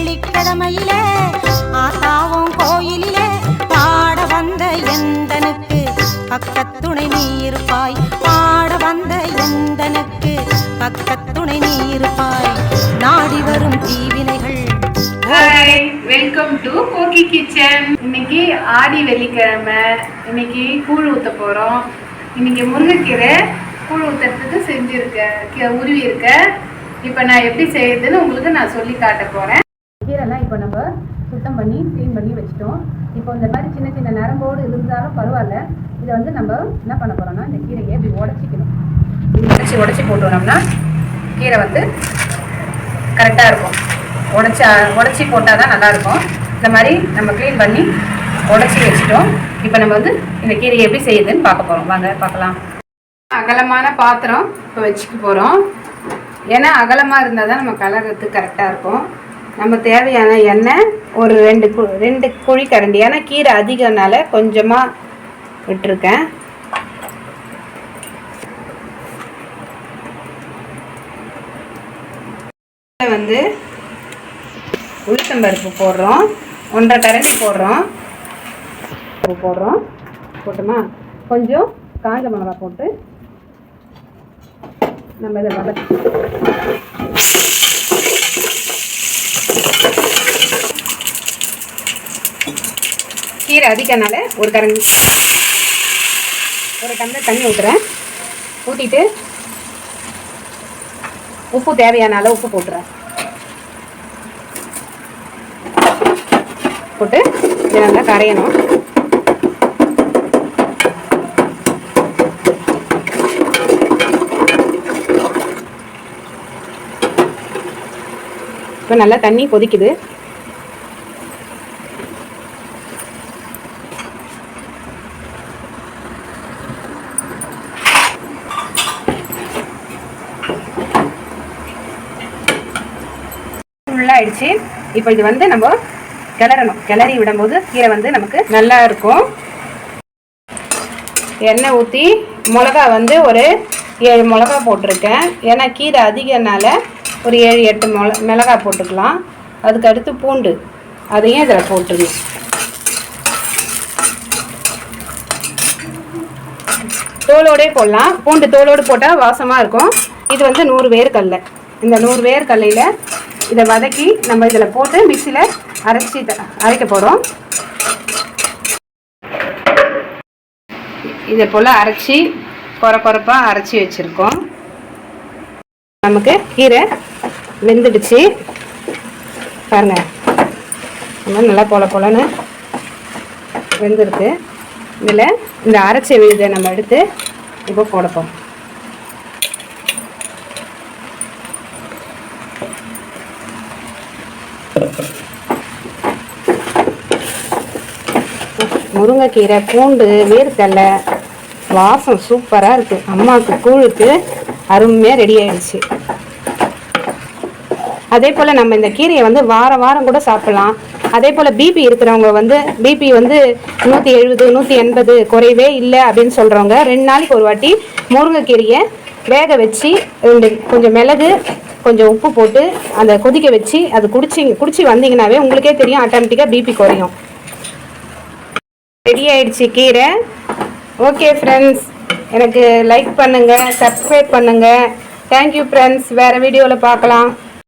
வெள்ளிக்கிழமையிலே ஆத்தாவும் கோயிலிலே பாட வந்த எந்தனுக்கு பக்கத்துணை நீ இருப்பாய். பாட வந்த எந்தனுக்கு பக்கத்துணை நீ இருப்பாய். நாடி வரும் தீவினைகள். Hi, welcome to Kogi kitchen. இன்னைக்கு ஆடி வெள்ளிக்கிழமை. இன்னைக்கு கூழ் ஊற்ற போகிறோம். இன்னைக்கு முருங்கைக்கீரை கூழ் ஊற்றுறதுக்கு செஞ்சுருக்கேன், உருவி இருக்கேன். இப்போ நான் எப்படி செய்யுதுன்னு உங்களுக்கு நான் சொல்லி காட்ட போகிறேன். கீரைலாம் இப்போ நம்ம சுத்தம் பண்ணி க்ளீன் பண்ணி வச்சுட்டோம். இப்போ இந்த மாதிரி சின்ன சின்ன நரம்போடு இருந்தாலும் பரவாயில்ல. இதை வந்து நம்ம என்ன பண்ண போகிறோம்னா, இந்த கீரையை இப்படி உடச்சிக்கணும். இப்படி உடச்சி போட்டோம்னா கீரை வந்து கரெக்டாக இருக்கும். உடச்சி போட்டால் தான் நல்லாயிருக்கும். இந்த மாதிரி நம்ம க்ளீன் பண்ணி உடச்சி வச்சுட்டோம். இப்போ நம்ம வந்து இந்த கீரையை எப்படி செய்யுதுன்னு பார்க்க போகிறோம். வாங்க பார்க்கலாம். அகலமான பாத்திரம் இப்போ வச்சுக்க போகிறோம். ஏன்னா அகலமாக இருந்தால் தான் நம்ம கலர்றதுக்கு கரெக்டாக இருக்கும். நம்ம தேவையான எண்ணெய் ஒரு ரெண்டு குழி கரண்டி. ஏன்னா கீரை அதிகனால கொஞ்சமாக விட்டுருக்கேன். வந்து உளுத்தம்பருப்பு போடுறோம். 1.5 கரண்டி போடுறோம். போட்டோமா, கொஞ்சம் காஞ்ச மிளகா போட்டு நம்ம இதை வதக்கி கீரை அதிகனால ஒரு டம்ளர் தண்ணி ஊற்றுறேன். ஊற்றிட்டு உப்பு தேவையான அளவு உப்பு போட்டுறேன். போட்டு இதை நல்லா கரையணும். இப்போ நல்லா தண்ணி கொதிக்குது. ஆயிடுச்சு. இப்போ இது வந்து நம்ம கிளறணும். கிளறி விடும்போது கீரை வந்து நமக்கு நல்லா இருக்கும். எண்ணெய் ஊற்றி மிளகா வந்து ஒரு 7 மிளகா போட்டிருக்கேன். ஏன்னா கீரை அதிகனால ஒரு 7-8 மிளகா போட்டுக்கலாம். அதுக்கு அடுத்து பூண்டு, அதையும் இதில் போட்டுருங்க. தோலோடே போடலாம். பூண்டு தோலோடு போட்டால் வாசமாக இருக்கும். இது வந்து 100 வேர்க்கடலை. இந்த 100 வேர்க்கடலையில் இதை வதக்கி நம்ம இதில் போட்டு மிக்சியில் அரைக்க போகிறோம். இதை போல் அரைச்சி கொரப்பாக அரைச்சி வச்சுருக்கோம். நமக்கு கீரை வெந்துடுச்சு பாருங்க. நல்லா பொலன்னு வெந்திருக்கு. இதில் இந்த அரைச்ச விழுதை நம்ம எடுத்து இப்போ போடப்போம். முருங்கைக்கீரை, பூண்டு, வேர்க்கடலை வாசம் சூப்பராக இருக்குது. அம்மாவுக்கு கூழுக்கு அருமையாக ரெடி ஆயிடுச்சு. அதே போல் நம்ம இந்த கீரையை வந்து வாரம் கூட சாப்பிடலாம். அதே போல் பிபி இருக்கிறவங்க வந்து பிபி வந்து 170 180 குறைவே இல்லை அப்படின்னு சொல்கிறவங்க 2 நாளைக்கு ஒரு வாட்டி முருங்கைக்கீரையை வேக வச்சு கொஞ்சம் மிளகு கொஞ்சம் உப்பு போட்டு அந்த கொதிக்க வச்சு அது குடிச்சு வந்தீங்கன்னாவே உங்களுக்கே தெரியும், ஆட்டோமேட்டிக்காக பிபி குறையும். ரெடி ஆயிடுச்சு கீரை. ஓகே ஃப்ரெண்ட்ஸ், எனக்கு லைக் பண்ணுங்கள், சப்ஸ்கிரைப் பண்ணுங்கள். Thank you friends. வேறு வீடியோவில் பார்க்கலாம்.